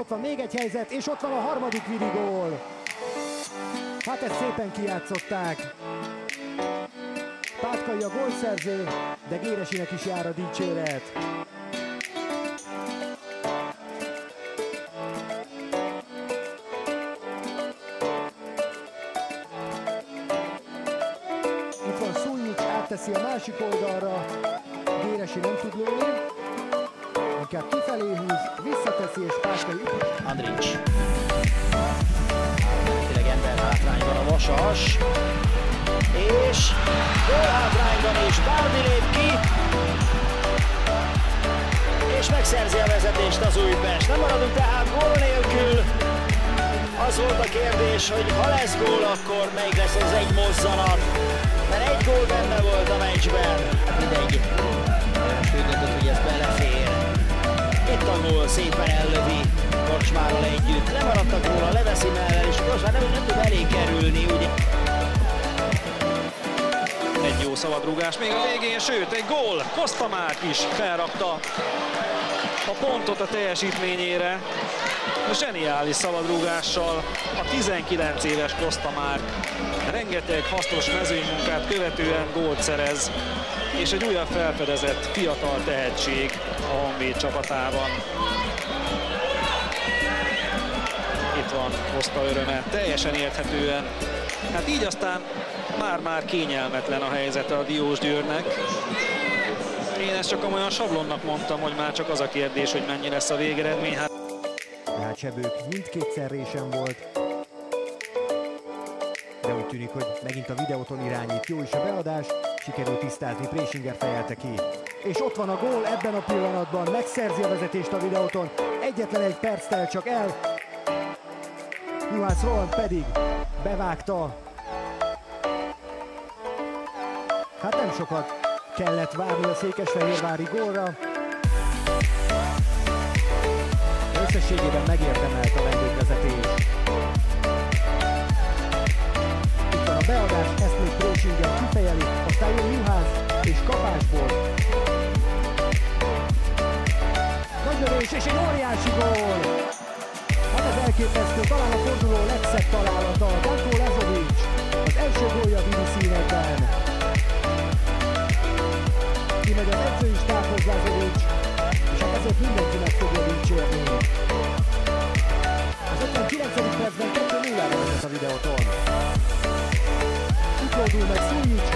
ott van még egy helyzet, és ott van a harmadik Vidi gól. Hát ezt szépen kijátszották. Pátkai a gólszerző, de Géresinek is jár a dicséret. Itt van Szújnics, átteszi a másik oldalra. Géresi nem tud lőni. Inkább kifelé húz, visszateszi, és Pátkai... Andrić. Átmenetileg ember hátrányban a Vasas. És gól hátrányban is Báldi lép ki. És megszerzi a vezetést az Újpest. Nem maradunk tehát gól nélkül. Az volt a kérdés, hogy ha lesz gól, akkor melyik lesz az egy mozzanat. Mert egy gól benne volt a meccsben. Mindegy. Úgy döntött, hogy ez belefér. Itt a gól szépen ellövi Korcsmárral együtt. Lemaradtak róla, leveszi mellel, és Korcsmár nem tud elé kerülni, ugye? Egy jó szabadrúgás még a végén, sőt egy gól! Kosztamák is felrakta a pontot a teljesítményére. Zseniális szabadrúgással a 19 éves Kosztamák rengeteg hasznos mezőnymunkát követően gólt szerez, és egy újabb felfedezett fiatal tehetség a Honvéd csapatában. Itt van Koszta öröme, teljesen érthetően. Hát így aztán már kényelmetlen a helyzete a Diósgyőrnek. Én ezt csak olyan sablonnak mondtam, hogy már csak az a kérdés, hogy mennyi lesz a végeredmény. Tehát Sebők mindkétszer résen volt. De úgy tűnik, hogy megint a videóton irányít. Jó is a beadás, sikerült tisztázni, Présinger fejelte ki. És ott van a gól ebben a pillanatban, megszerzi a vezetést a videóton. Egyetlen egy perc tel csak el. Juhász Roland pedig bevágta. Hát nem sokat kellett várni a székesfehérvári gólra. Összességében megérdemelt a vendégvezetés. Itt van a beadás, ezt még Présinger kifejeli, aztán jön Juhász és kapásból. Nagy lövés és egy óriási gól! Hát ez elképesztő, talán a forduló legszebb találata. Danko Lazovic, az első gólja Vidi színekben. Kimegy az edzői stábhoz Lazovic, és hát ezért mindenki meg fogja dicsérni. Az 59. percben 2-0-ra vezet a videóton. Utódul meg Szújnics,